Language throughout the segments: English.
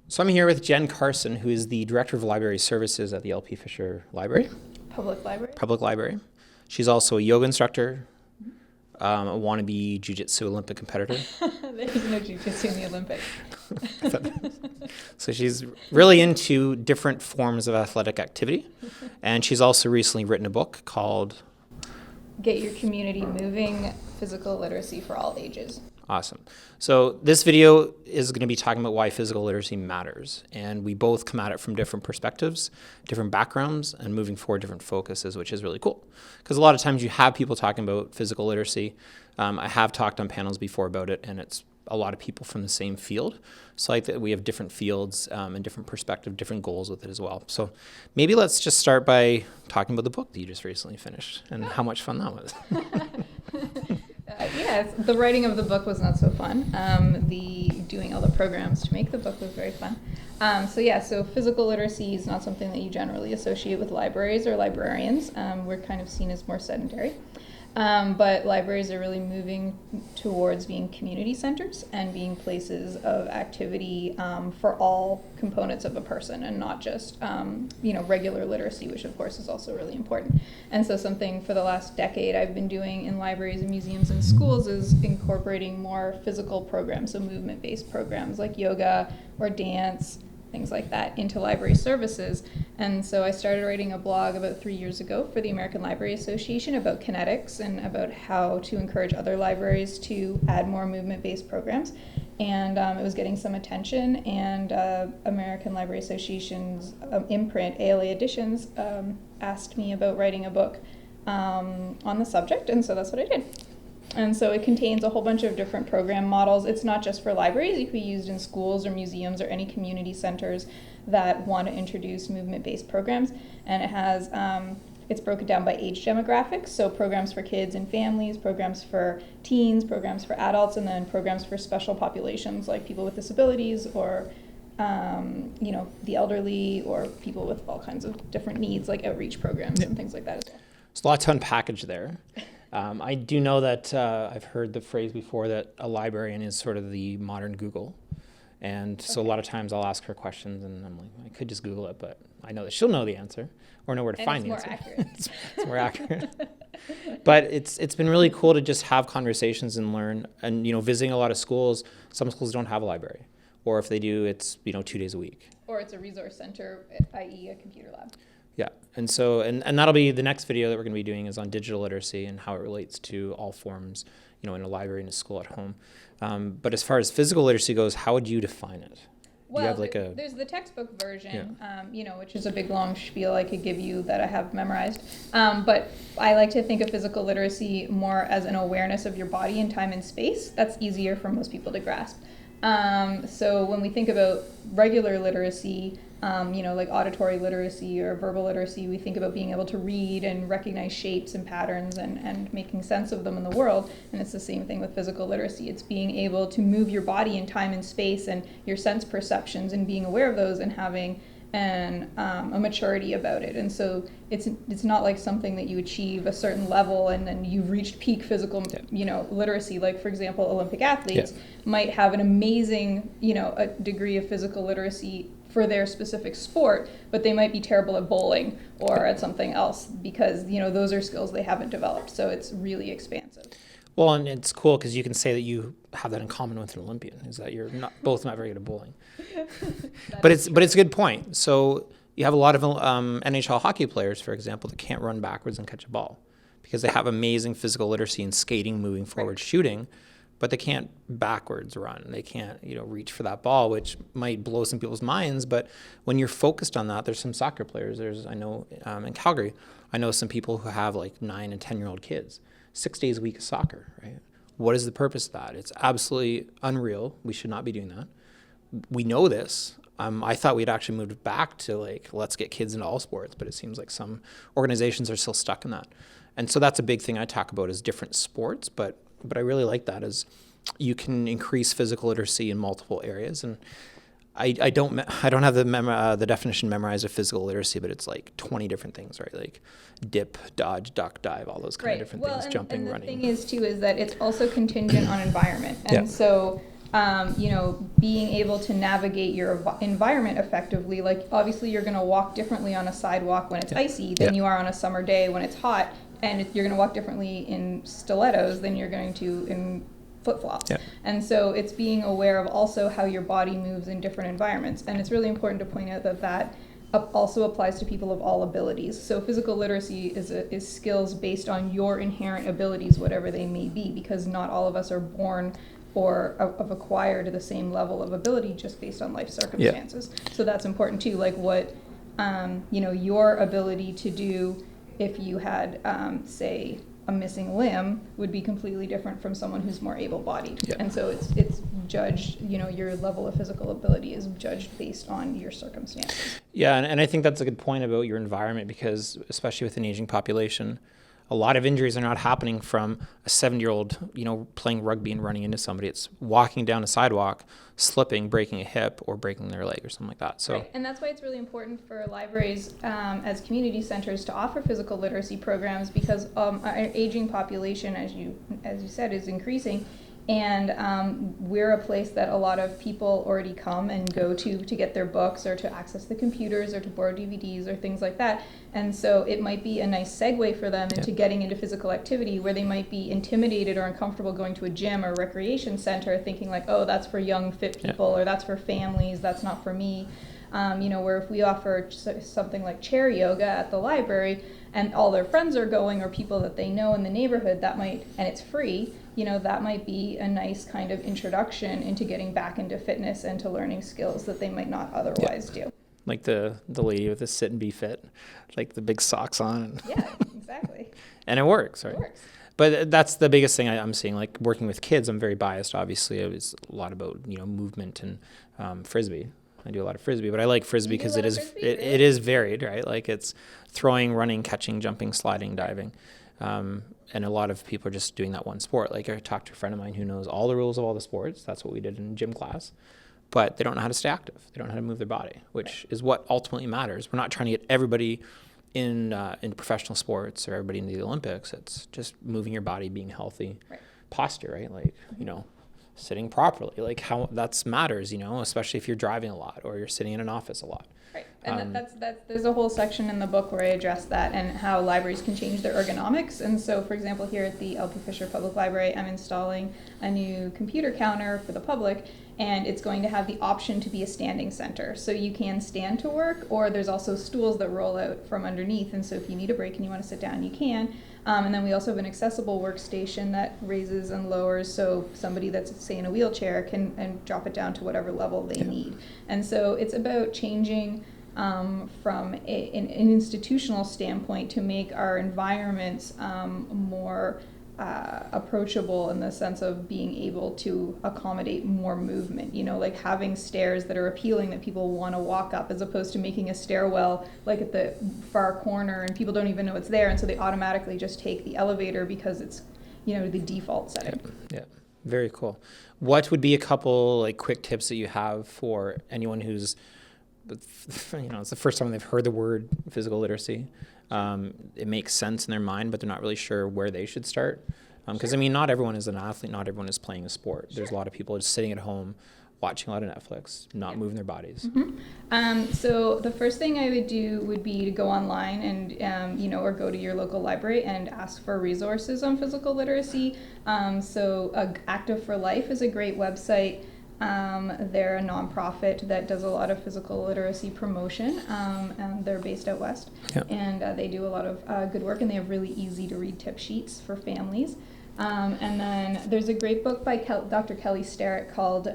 So I'm here with Jenn Carson, who is the Director of Library Services at the LP Fisher Library, Public library. Public Library. She's also a yoga instructor, a wannabe jiu-jitsu Olympic competitor. There's no jiu-jitsu in the Olympics. So she's really into different forms of athletic activity. And she's also recently written a book called Get Your Community Moving, Physical Literacy for All Ages. Awesome. So this video is going to be talking about why physical literacy matters. And we both come at it from different perspectives, different backgrounds, and moving forward different focuses, which is really cool. Because a lot of times you have people talking about physical literacy. I have talked on panels before about it, and it's a lot of people from the same field. So I like that we have different fields and different perspective, different goals with it as well. So maybe let's just start by talking about the book that you just recently finished and how much fun that was. The writing of the book was not so fun. Doing all the programs to make the book was very fun. So physical literacy is not something that you generally associate with libraries or librarians. We're kind of seen as more sedentary. But libraries are really moving towards being community centers and being places of activity for all components of a person, and not just regular literacy, which of course is also really important. And so something for the last decade I've been doing in libraries and museums and schools is incorporating more physical programs, so movement-based programs like yoga or dance, things like that, into library services. And so I started writing a blog about 3 years ago for the American Library Association about kinetics and about how to encourage other libraries to add more movement-based programs. And it was getting some attention, and American Library Association's imprint, ALA Editions, asked me about writing a book on the subject, and so that's what I did. And so it contains a whole bunch of different program models. It's not just for libraries. It can be used in schools or museums or any community centers that want to introduce movement-based programs. And it has, it's broken down by age demographics, so programs for kids and families, programs for teens, programs for adults, and then programs for special populations like people with disabilities or the elderly or people with all kinds of different needs, like outreach programs and things like that as well. There's a lot to unpackage there. I do know that I've heard the phrase before that a librarian is sort of the modern Google. And so a lot of times I'll ask her questions and I'm like, I could just Google it, but I know that she'll know the answer or know where to find the answer. It's more accurate. But it's been really cool to just have conversations and learn. And, visiting a lot of schools, some schools don't have a library. Or if they do, it's, 2 days a week. Or it's a resource center, i.e. a computer lab. Yeah, and so and that'll be the next video that we're going to be doing is on digital literacy and how it relates to all forms, in a library, in a school, at home. But as far as physical literacy goes, how would you define it? Well, there's the textbook version, which is a big long spiel I could give you that I have memorized. But I like to think of physical literacy more as an awareness of your body in time and space. That's easier for most people to grasp. So when we think about regular literacy, like auditory literacy or verbal literacy, we think about being able to read and recognize shapes and patterns and making sense of them in the world. And it's the same thing with physical literacy. It's being able to move your body in time and space and your sense perceptions and being aware of those and having a maturity about it. And so it's not like something that you achieve a certain level and then you've reached peak physical, literacy. Like, for example, Olympic athletes might have an amazing, a degree of physical literacy for their specific sport, but they might be terrible at bowling or at something else because, those are skills they haven't developed. So it's really expansive. Well, and it's cool because you can say that you have that in common with an Olympian, is that you're both not very good at bowling. But it's a good point. So you have a lot of NHL hockey players, for example, that can't run backwards and catch a ball because they have amazing physical literacy in skating, moving forward, shooting, but they can't backwards run. They can't, reach for that ball, which might blow some people's minds. But when you're focused on that, there's some soccer players. I know in Calgary, I know some people who have like 9 and 10-year-old kids. 6 days a week of soccer, right? What is the purpose of that? It's absolutely unreal. We should not be doing that. We know this. I thought we'd actually moved back to let's get kids into all sports, but it seems like some organizations are still stuck in that. And so that's a big thing I talk about is different sports, but I really like that is you can increase physical literacy in multiple areas. And I don't have the definition memorized of physical literacy, but it's like 20 different things, right? Like dip, dodge, duck, dive, all those kind of different things, jumping, running. And the thing is that it's also contingent on environment. And so being able to navigate your environment effectively. Like, obviously you're going to walk differently on a sidewalk when it's icy than you are on a summer day when it's hot, and you're going to walk differently in stilettos than you're going to in flip-flops. And so it's being aware of also how your body moves in different environments. And it's really important to point out that also applies to people of all abilities. So physical literacy is skills based on your inherent abilities, whatever they may be, because not all of us are born or have acquired the same level of ability just based on life circumstances. So that's important too, like what your ability to do if you had, say, a missing limb would be completely different from someone who's more able-bodied. And so it's judged, your level of physical ability is judged based on your circumstances. Yeah, and I think that's a good point about your environment, because especially with an aging population, a lot of injuries are not happening from a 70-year-old, playing rugby and running into somebody. It's walking down a sidewalk, slipping, breaking a hip, or breaking their leg or something like that. So, right. And that's why it's really important for libraries as community centers to offer physical literacy programs, because our aging population, as you said, is increasing. And we're a place that a lot of people already come and go to get their books or to access the computers or to borrow DVDs or things like that. And so it might be a nice segue for them into getting into physical activity, where they might be intimidated or uncomfortable going to a gym or a recreation center, thinking like, oh, that's for young, fit people, or that's for families, that's not for me. Where if we offer something like chair yoga at the library and all their friends are going, or people that they know in the neighborhood, and it's free, that might be a nice kind of introduction into getting back into fitness and to learning skills that they might not otherwise do. Like the lady with the sit and be fit, like the big socks on. Yeah, exactly. And it works, right? It works. But that's the biggest thing I'm seeing, like working with kids. I'm very biased, obviously. It's a lot about, movement and Frisbee. I do a lot of Frisbee, but I like Frisbee because it is varied, right? Like it's throwing, running, catching, jumping, sliding, diving. And a lot of people are just doing that one sport. Like I talked to a friend of mine who knows all the rules of all the sports. That's what we did in gym class. But they don't know how to stay active. They don't know how to move their body, which is what ultimately matters. We're not trying to get everybody in professional sports or everybody into the Olympics. It's just moving your body, being healthy, posture, right? Like, sitting properly, like how that matters, especially if you're driving a lot or you're sitting in an office a lot. Right, and there's a whole section in the book where I address that and how libraries can change their ergonomics. And so, for example, here at the LP Fisher Public Library, I'm installing a new computer counter for the public, and it's going to have the option to be a standing center. So you can stand to work, or there's also stools that roll out from underneath, and so if you need a break and you want to sit down, you can. And then we also have an accessible workstation that raises and lowers, so somebody that's, say, in a wheelchair can and drop it down to whatever level they need. And so it's about changing from an institutional standpoint to make our environments more approachable in the sense of being able to accommodate more movement, like having stairs that are appealing that people want to walk up, as opposed to making a stairwell like at the far corner and people don't even know it's there, and so they automatically just take the elevator because it's the default setting. Yeah, very cool. What would be a couple like quick tips that you have for anyone who's it's the first time they've heard the word physical literacy? It makes sense in their mind, but they're not really sure where they should start. Because not everyone is an athlete, not everyone is playing a sport. There's a lot of people just sitting at home, watching a lot of Netflix, not moving their bodies. So the first thing I would do would be to go online and, or go to your local library and ask for resources on physical literacy. So Active for Life is a great website. They're a nonprofit that does a lot of physical literacy promotion, and they're based out west. And they do a lot of good work, and they have really easy to read tip sheets for families. And then there's a great book by Dr. Kelly Starrett called,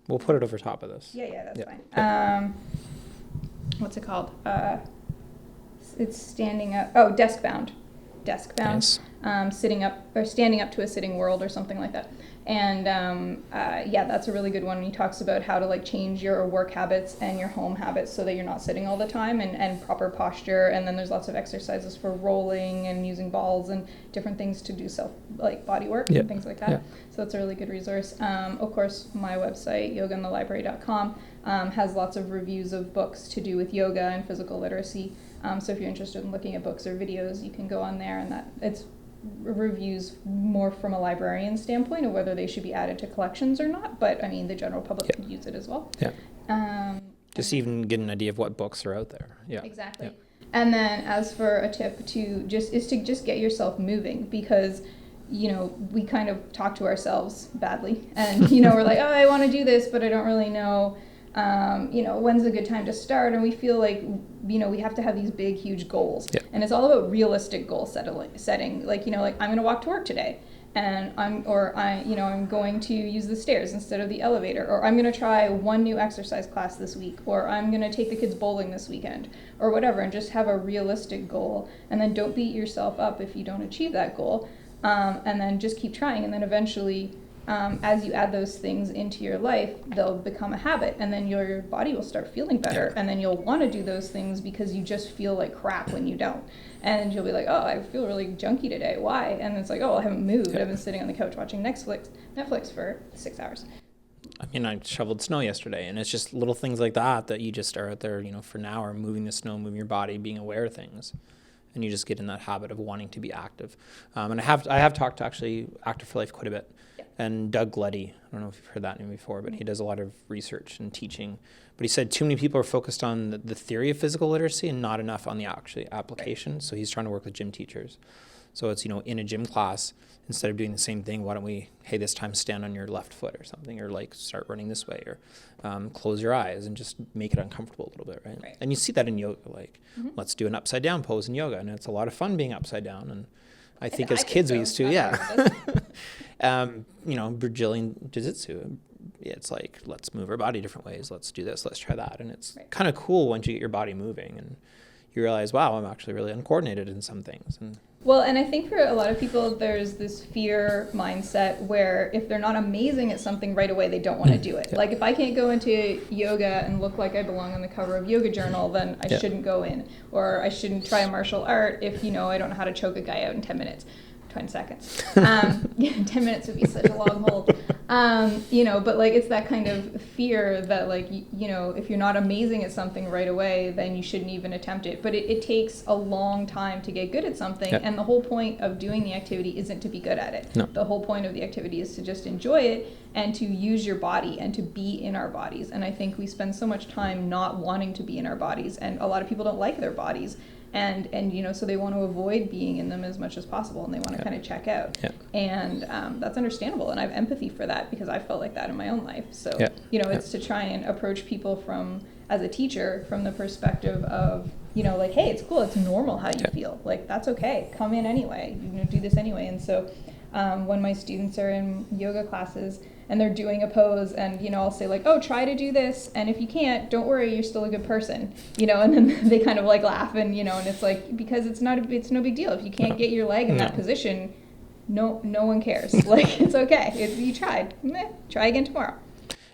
we'll put it over top of this. Yeah, that's fine. What's it called? It's standing up. Oh, Desk Bound. Nice. Sitting up or standing up to a sitting world or something like that. And that's a really good one. He talks about how to change your work habits and your home habits so that you're not sitting all the time, and proper posture. And then there's lots of exercises for rolling and using balls and different things to do body work and things like that. So that's a really good resource. Of course, my website, yogainthelibrary.com, has lots of reviews of books to do with yoga and physical literacy. So if you're interested in looking at books or videos, you can go on there, and reviews more from a librarian standpoint of whether they should be added to collections or not, but I mean the general public could use it as well. Just even get an idea of what books are out there. Exactly. And then as for a tip to just get yourself moving, because we kind of talk to ourselves badly, and we're like, oh, I want to do this, but I don't really know when's a good time to start, and we feel like we have to have these big huge goals, and it's all about realistic goal setting, like I'm going to walk to work today, and I'm going to use the stairs instead of the elevator, or I'm going to try one new exercise class this week, or I'm going to take the kids bowling this weekend, or whatever, and just have a realistic goal, and then don't beat yourself up if you don't achieve that goal, and then just keep trying, and then eventually as you add those things into your life, they'll become a habit, and then your body will start feeling better, and then you'll want to do those things because you just feel like crap when you don't. And you'll be like, oh, I feel really junky today. Why? And it's like, oh, I haven't moved. I've been sitting on the couch watching Netflix for 6 hours. I mean, I shoveled snow yesterday, and it's just little things like that you just are out there, for an hour, moving the snow, moving your body, being aware of things. And you just get in that habit of wanting to be active. And I have talked to actually Active for Life quite a bit. And Doug Gleddy, I don't know if you've heard that name before, but he does a lot of research and teaching. But he said too many people are focused on the theory of physical literacy and not enough on the actual application. So he's trying to work with gym teachers. So it's, in a gym class, instead of doing the same thing, why don't we, hey, this time stand on your left foot or something, or like start running this way, or close your eyes and just make it uncomfortable a little bit, right? And you see that in yoga, like let's do an upside down pose in yoga, and it's a lot of fun being upside down. And I think as kids we used to, Brazilian Jiu-Jitsu, it's like, let's move our body different ways. Let's do this. Let's try that. And it's kind of cool once you get your body moving and you realize, wow, I'm actually really uncoordinated in some things. And I think for a lot of people, there's this fear mindset where if they're not amazing at something right away, they don't want to do it. Like if I can't go into yoga and look like I belong on the cover of Yoga Journal, then I shouldn't go in. Or I shouldn't try a martial art if, I don't know how to choke a guy out in 10 minutes. 20 seconds. 10 minutes would be such a long hold. But like it's that kind of fear that like, if you're not amazing at something right away, then you shouldn't even attempt it. But it takes a long time to get good at something. And the whole point of doing the activity isn't to be good at it. No. The whole point of the activity is to just enjoy it and to use your body and to be in our bodies. And I think we spend so much time not wanting to be in our bodies, and a lot of people don't like their bodies. And so they want to avoid being in them as much as possible, and they want to kind of check out. And that's understandable, and I have empathy for that because I felt like that in my own life. So, it's to try and approach people as a teacher, from the perspective of, like, hey, it's cool, it's normal how you feel. Like, that's okay. Come in anyway. Do this anyway. And so when my students are in yoga classes and they're doing a pose, and I'll say like, oh, try to do this, and if you can't, don't worry, you're still a good person, and then they kind of like laugh, and and it's like, because it's no big deal if you can't get your leg in that position. No one cares. Like, it's okay. You tried. Try again tomorrow.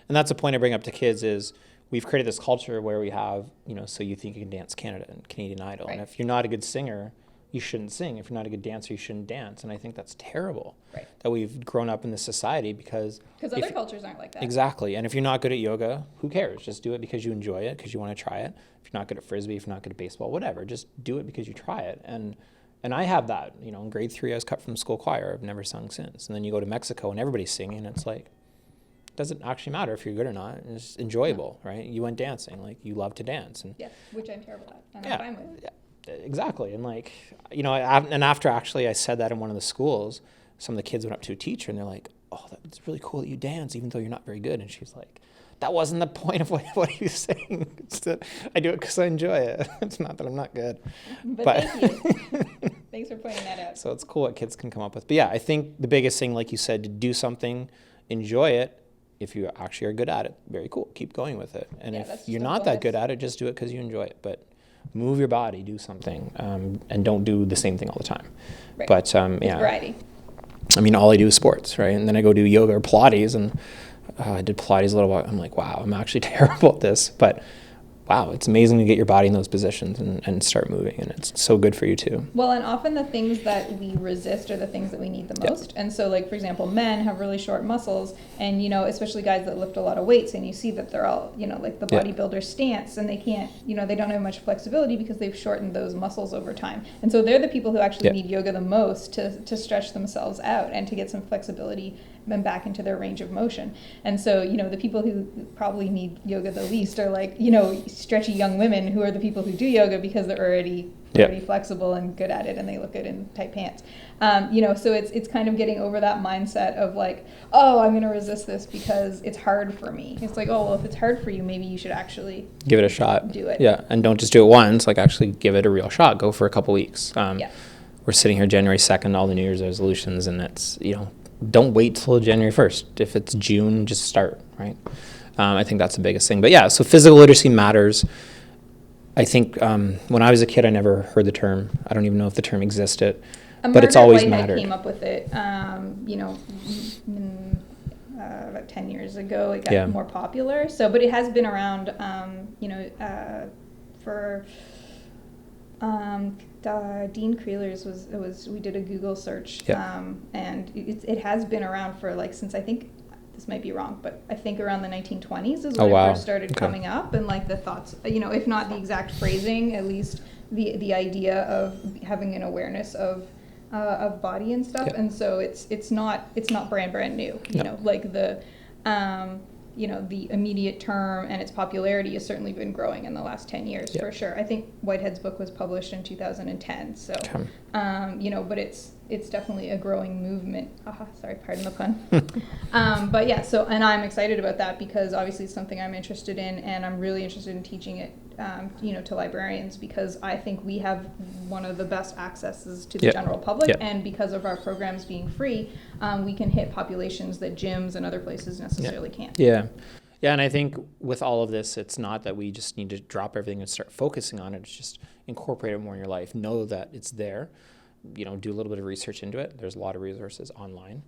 And that's a point I bring up to kids is we've created this culture where we have, So You Think You Can Dance Canada and Canadian Idol, and if you're not a good singer, you shouldn't sing. If you're not a good dancer, you shouldn't dance. And I think that's terrible that we've grown up in this society because other cultures aren't like that. Exactly. And if you're not good at yoga, who cares? Just do it because you enjoy it, because you want to try it. If you're not good at Frisbee, if you're not good at baseball, whatever, just do it because you try it. And I have that, in grade 3, I was cut from school choir. I've never sung since. And then you go to Mexico and everybody's singing, and it's like, it doesn't actually matter if you're good or not. It's enjoyable, right? You went dancing, like you love to dance. And which I'm terrible at, and I'm fine with. Exactly. And like, and after actually I said that in one of the schools, some of the kids went up to a teacher and they're like, oh, that's really cool that you dance even though you're not very good. And she's like, that wasn't the point of what are you saying? It's that I do it because I enjoy it. It's not that I'm not good. But thank you. Thanks for pointing that out. So it's cool what kids can come up with. But yeah, I think the biggest thing, like you said, to do something, enjoy it. If you actually are good at it, very cool. Keep going with it. And if you're not that good at it, just do it because you enjoy it. But move your body, do something, and don't do the same thing all the time. Right. But variety. I mean, all I do is sports, right? And then I go do yoga or Pilates, and I did Pilates a little while. I'm like, wow, I'm actually terrible at this. But wow, it's amazing to get your body in those positions and start moving, and it's so good for you too. Well, and often the things that we resist are the things that we need the most. And so, like, for example, men have really short muscles, and, you know, especially guys that lift a lot of weights, and you see that they're all, you know, like the bodybuilder stance, and they can't, you know, they don't have much flexibility because they've shortened those muscles over time. And so they're the people who actually need yoga the most to stretch themselves out and to get some flexibility and back into their range of motion. And so, you know, the people who probably need yoga the least are, like, you know, stretchy young women who are the people who do yoga because they're already flexible and good at it, and they look good in tight pants. You know, so it's kind of getting over that mindset of, like, oh, I'm going to resist this because it's hard for me. It's like, oh, well, if it's hard for you, maybe you should actually give it a shot. Do it. Yeah, and don't just do it once. Like, actually give it a real shot. Go for a couple weeks. We're sitting here January 2nd, all the New Year's resolutions, and it's, you know, don't wait till January 1st. If it's June, just start, right? I think that's the biggest thing. But yeah, so physical literacy matters. I think when I was a kid, I never heard the term. I don't even know if the term existed, but it's always mattered. Came up with it, you know, about 10 years ago. It got more popular. So, but it has been around, you know, for Dean Creeler's was we did a Google search, and it has been around for, like, since, I think, this might be wrong, but I think around the 1920s is when it first started coming up, and, like, the thoughts, you know, if not the exact phrasing, at least the idea of having an awareness of body and stuff. And so it's not brand new, you know, like the you know, the immediate term and its popularity has certainly been growing in the last 10 years for sure. I think Whitehead's book was published in 2010, so you know, but it's definitely a growing movement. Sorry, pardon the pun. But yeah, so, and I'm excited about that because obviously it's something I'm interested in, and I'm really interested in teaching it, you know, to librarians, because I think we have one of the best accesses to the general public, and because of our programs being free, we can hit populations that gyms and other places necessarily can't. Yeah, and I think with all of this, it's not that we just need to drop everything and start focusing on it. It's just incorporate it more in your life. Know that it's there. You know, do a little bit of research into it. There's a lot of resources online.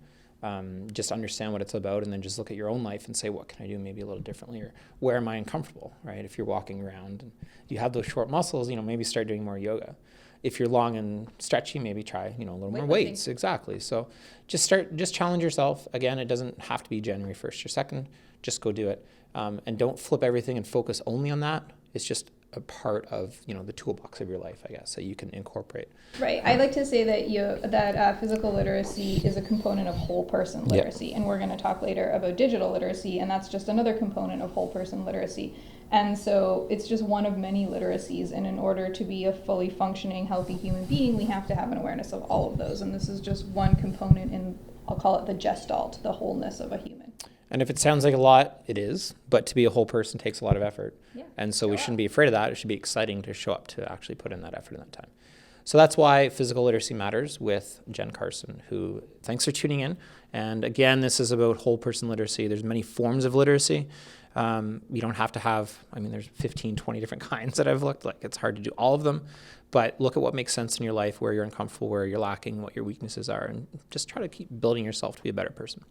Just understand what it's about, and then just look at your own life and say, what can I do maybe a little differently, or where am I uncomfortable, right? If you're walking around and you have those short muscles, you know, maybe start doing more yoga. If you're long and stretchy, maybe try, you know, a little more weights. Exactly. So just challenge yourself. Again, it doesn't have to be January 1st or 2nd. Just go do it. And don't flip everything and focus only on that. It's just a part of, you know, the toolbox of your life, I guess, that you can incorporate. Right. I like to say that physical literacy is a component of whole person literacy, and we're going to talk later about digital literacy, and that's just another component of whole person literacy. And so it's just one of many literacies, and in order to be a fully functioning, healthy human being, we have to have an awareness of all of those, and this is just one component in, I'll call it the gestalt, the wholeness of a human. And if it sounds like a lot, it is, but to be a whole person takes a lot of effort. And so we shouldn't be afraid of that. It should be exciting to show up, to actually put in that effort in that time. So that's why Physical Literacy Matters with Jenn Carson, who, thanks for tuning in. And again, this is about whole person literacy. There's many forms of literacy. You don't have to have, I mean, there's 15, 20 different kinds that I've looked like. It's hard to do all of them, but look at what makes sense in your life, where you're uncomfortable, where you're lacking, what your weaknesses are, and just try to keep building yourself to be a better person.